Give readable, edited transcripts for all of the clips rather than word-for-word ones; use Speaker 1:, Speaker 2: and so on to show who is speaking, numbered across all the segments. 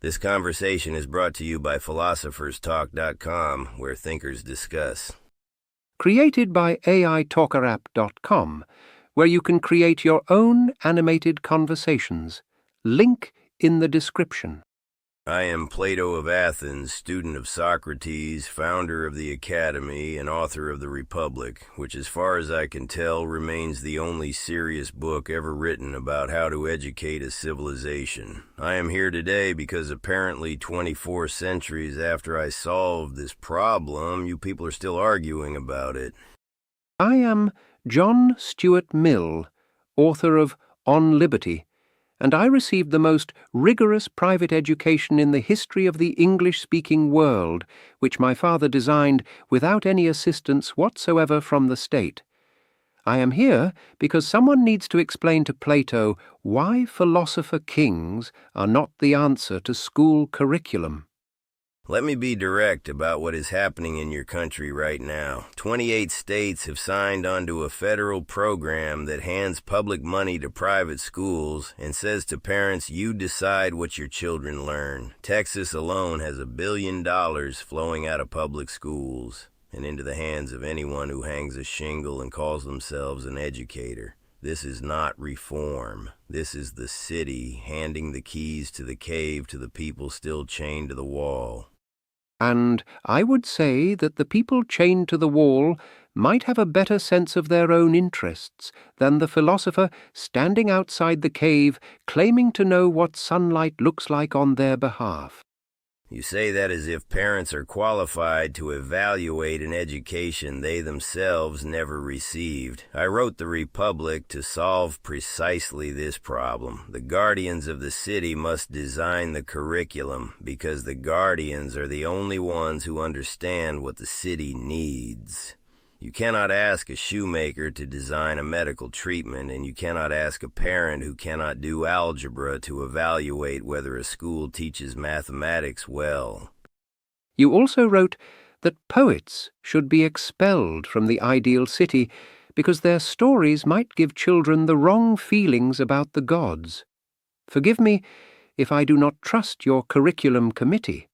Speaker 1: This conversation is brought to you by philosopherstalk.com, where thinkers discuss.
Speaker 2: Created by AITalkerapp.com, where you can create your own animated conversations. Link in the description.
Speaker 1: I am Plato of Athens, student of Socrates, founder of the Academy, and author of the Republic, which as far as I can tell remains the only serious book ever written about how to educate a civilization. I am here today because apparently 24 centuries after I solved this problem, you people are still arguing about it.
Speaker 2: I am John Stuart Mill, author of On Liberty, and I received the most rigorous private education in the history of the English-speaking world, which my father designed without any assistance whatsoever from the state. I am here because someone needs to explain to Plato why philosopher-kings are not the answer to school curriculum.
Speaker 1: Let me be direct about what is happening in your country right now. 28 states have signed onto a federal program that hands public money to private schools and says to parents, you decide what your children learn. Texas alone has $1 billion flowing out of public schools and into the hands of anyone who hangs a shingle and calls themselves an educator. This is not reform. This is the city handing the keys to the cave to the people still chained to the wall.
Speaker 2: And I would say that the people chained to the wall might have a better sense of their own interests than the philosopher standing outside the cave claiming to know what sunlight looks like on their behalf.
Speaker 1: You say that as if parents are qualified to evaluate an education they themselves never received. I wrote the Republic to solve precisely this problem. The guardians of the city must design the curriculum because the guardians are the only ones who understand what the city needs. You cannot ask a shoemaker to design a medical treatment, and you cannot ask a parent who cannot do algebra to evaluate whether a school teaches mathematics well.
Speaker 2: You also wrote that poets should be expelled from the ideal city because their stories might give children the wrong feelings about the gods. Forgive me if I do not trust your curriculum committee.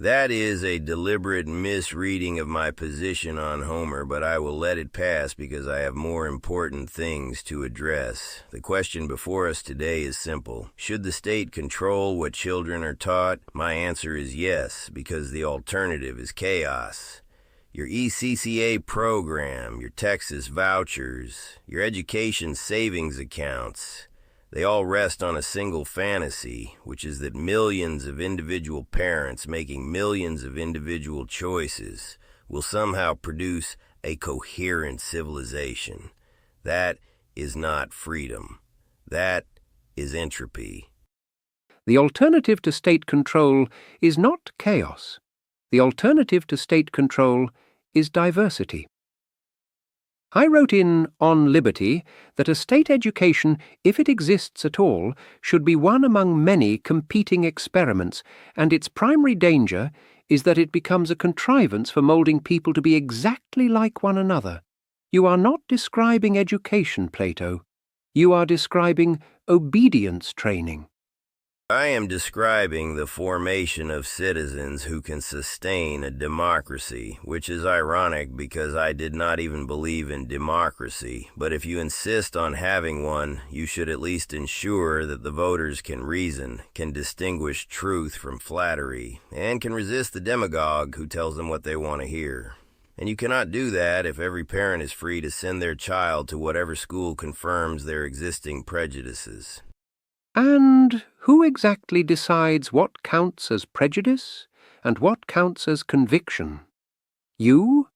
Speaker 1: That is a deliberate misreading of my position on Homer, but I will let it pass because I have more important things to address. The question before us today is simple. Should the state control what children are taught? My answer is yes, because the alternative is chaos. Your ECCA program, your Texas vouchers, your education savings accounts, they all rest on a single fantasy, which is that millions of individual parents making millions of individual choices will somehow produce a coherent civilization. That is not freedom. That is entropy.
Speaker 2: The alternative to state control is not chaos. The alternative to state control is diversity. I wrote in On Liberty that a state education, if it exists at all, should be one among many competing experiments, and its primary danger is that it becomes a contrivance for moulding people to be exactly like one another. You are not describing education, Plato. You are describing obedience training.
Speaker 1: I am describing the formation of citizens who can sustain a democracy, which is ironic because I did not even believe in democracy. But if you insist on having one, you should at least ensure that the voters can reason, can distinguish truth from flattery, and can resist the demagogue who tells them what they want to hear. And you cannot do that if every parent is free to send their child to whatever school confirms their existing prejudices.
Speaker 2: And who exactly decides what counts as prejudice and what counts as conviction? You?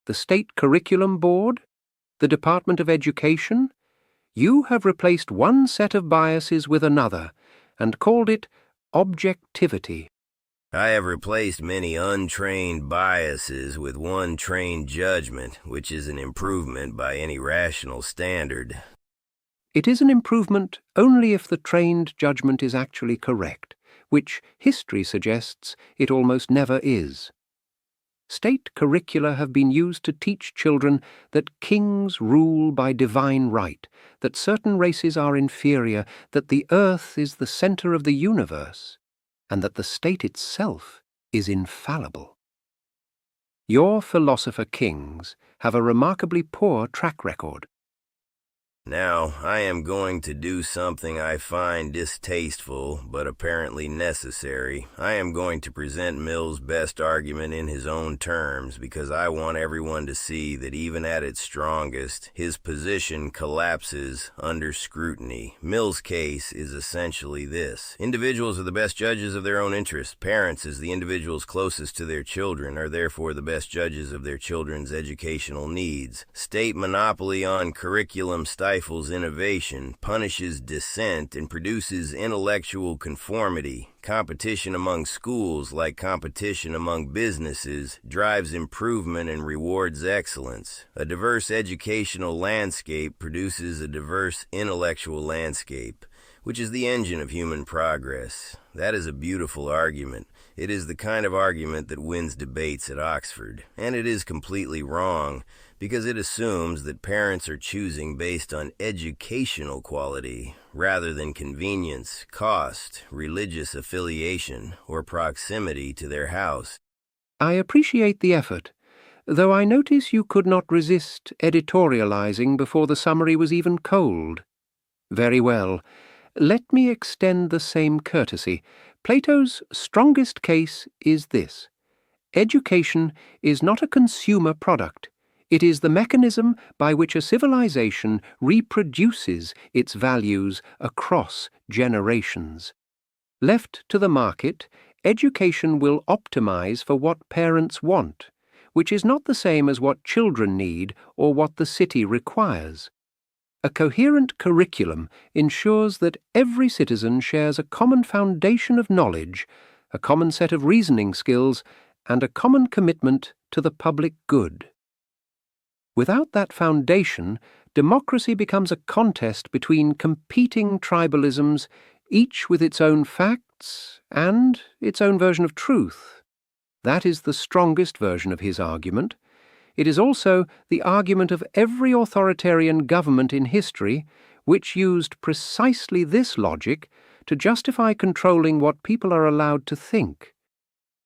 Speaker 2: The State Curriculum Board? The Department of Education? You have replaced one set of biases with another and called it objectivity.
Speaker 1: I have replaced many untrained biases with one trained judgment, which is an improvement by any rational standard.
Speaker 2: It is an improvement only if the trained judgment is actually correct, which history suggests it almost never is. State curricula have been used to teach children that kings rule by divine right, that certain races are inferior, that the earth is the center of the universe. and that the state itself is infallible. Your philosopher-kings have a remarkably poor track record.
Speaker 1: Now, I am going to do something I find distasteful, but apparently necessary. I am going to present Mill's best argument in his own terms, because I want everyone to see that even at its strongest, his position collapses under scrutiny. Mill's case is essentially this. Individuals are the best judges of their own interests. Parents, as the individuals closest to their children, are therefore the best judges of their children's educational needs. State monopoly on curriculum stifles innovation, punishes dissent, and produces intellectual conformity. Competition among schools, like competition among businesses, drives improvement and rewards excellence. A diverse educational landscape produces a diverse intellectual landscape, which is the engine of human progress. That is a beautiful argument. It is the kind of argument that wins debates at Oxford, and it is completely wrong, because it assumes that parents are choosing based on educational quality rather than convenience, cost, religious affiliation, or proximity to their house.
Speaker 2: I appreciate the effort, though I notice you could not resist editorializing before the summary was even cold. Very well. Let me extend the same courtesy. Plato's strongest case is this. Education is not a consumer product. It is the mechanism by which a civilization reproduces its values across generations. Left to the market, education will optimize for what parents want, which is not the same as what children need or what the city requires. A coherent curriculum ensures that every citizen shares a common foundation of knowledge, a common set of reasoning skills, and a common commitment to the public good. Without that foundation, democracy becomes a contest between competing tribalisms, each with its own facts and its own version of truth. That is the strongest version of his argument. It is also the argument of every authoritarian government in history which used precisely this logic to justify controlling what people are allowed to think.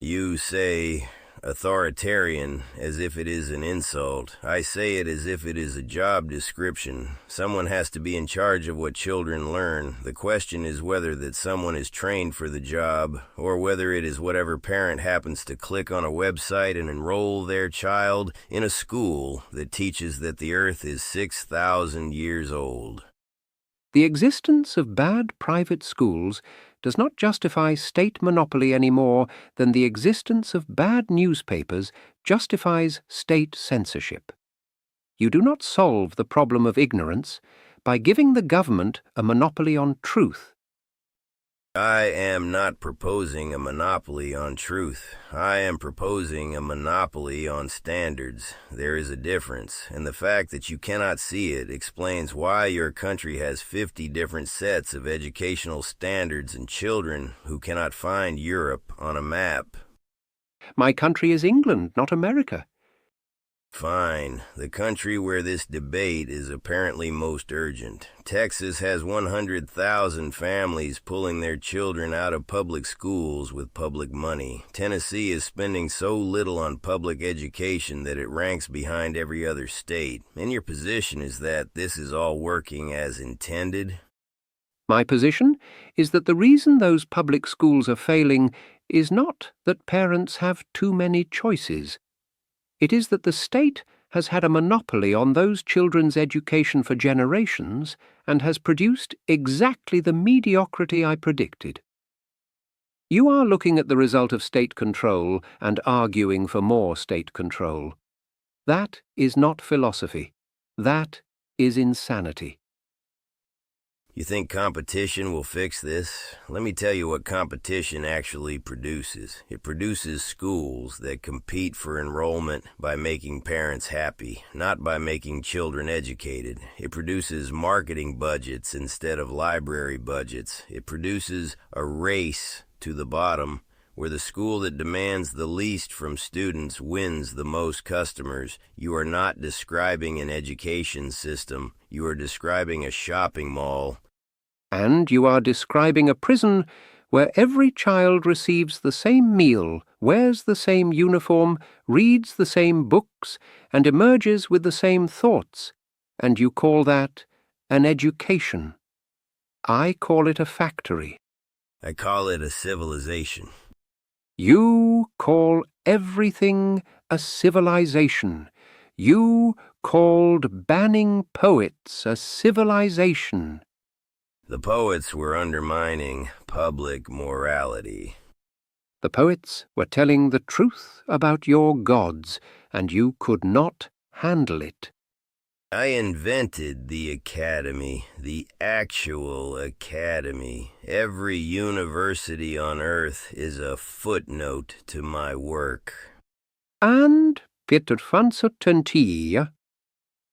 Speaker 1: You say authoritarian as if it is an insult. I say it as if it is a job description. Someone has to be in charge of what children learn. The question is whether that someone is trained for the job, or whether it is whatever parent happens to click on a website and enroll their child in a school that teaches that the earth is 6,000 years old.
Speaker 2: The existence of bad private schools does not justify state monopoly any more than the existence of bad newspapers justifies state censorship. You do not solve the problem of ignorance by giving the government a monopoly on truth.
Speaker 1: I am not proposing a monopoly on truth. I am proposing a monopoly on standards. There is a difference, and the fact that you cannot see it explains why your country has 50 different sets of educational standards and children who cannot find Europe on a map.
Speaker 2: My country is England, not America.
Speaker 1: Fine. The country where this debate is apparently most urgent. Texas has 100,000 families pulling their children out of public schools with public money. Tennessee is spending so little on public education that it ranks behind every other state. And your position is that this is all working as intended?
Speaker 2: My position is that the reason those public schools are failing is not that parents have too many choices. It is that the state has had a monopoly on those children's education for generations and has produced exactly the mediocrity I predicted. You are looking at the result of state control and arguing for more state control. That is not philosophy. That is insanity.
Speaker 1: You think competition will fix this? Let me tell you what competition actually produces. It produces schools that compete for enrollment by making parents happy, not by making children educated. It produces marketing budgets instead of library budgets. It produces a race to the bottom, where the school that demands the least from students wins the most customers. You are not describing an education system. You are describing a shopping mall.
Speaker 2: And you are describing a prison where every child receives the same meal, wears the same uniform, reads the same books, and emerges with the same thoughts, and you call that an education. I call it a factory.
Speaker 1: I call it a civilization.
Speaker 2: You call everything a civilization. You called banning poets a civilization.
Speaker 1: The poets were undermining public morality.
Speaker 2: The poets were telling the truth about your gods, and you could not handle it.
Speaker 1: I invented the academy, the actual academy. Every university on earth is a footnote to my work.
Speaker 2: And, Peter Fansotentia,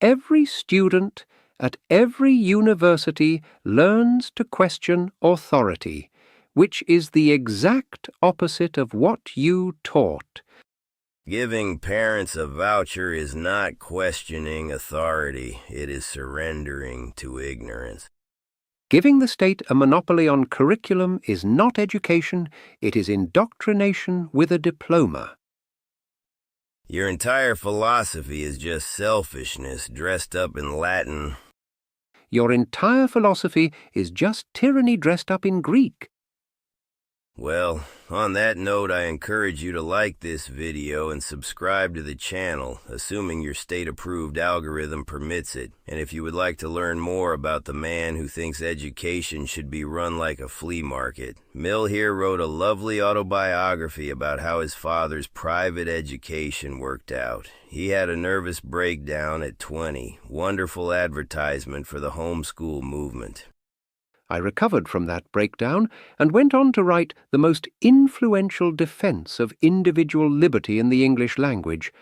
Speaker 2: every student at every university learns to question authority, which is the exact opposite of what you taught.
Speaker 1: Giving parents a voucher is not questioning authority. It is surrendering to ignorance.
Speaker 2: Giving the state a monopoly on curriculum is not education, it is indoctrination with a diploma.
Speaker 1: Your entire philosophy is just selfishness dressed up in Latin.
Speaker 2: Your entire philosophy is just tyranny dressed up in Greek.
Speaker 1: Well, on that note, I encourage you to like this video and subscribe to the channel, assuming your state-approved algorithm permits it. And if you would like to learn more about the man who thinks education should be run like a flea market, Mill here wrote a lovely autobiography about how his father's private education worked out. He had a nervous breakdown at 20. Wonderful advertisement for the homeschool movement.
Speaker 2: I recovered from that breakdown and went on to write the most influential defense of individual liberty in the English language.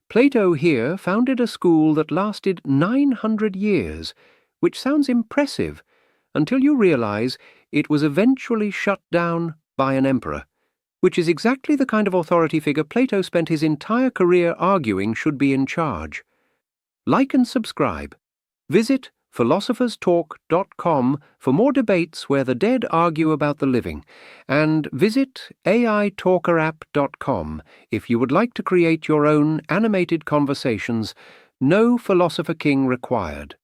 Speaker 2: Plato here founded a school that lasted 900 years, which sounds impressive until you realize it was eventually shut down by an emperor, which is exactly the kind of authority figure Plato spent his entire career arguing should be in charge. Like and subscribe. Visit philosopherstalk.com for more debates where the dead argue about the living, and visit aitalkerapp.com if you would like to create your own animated conversations. No philosopher king required.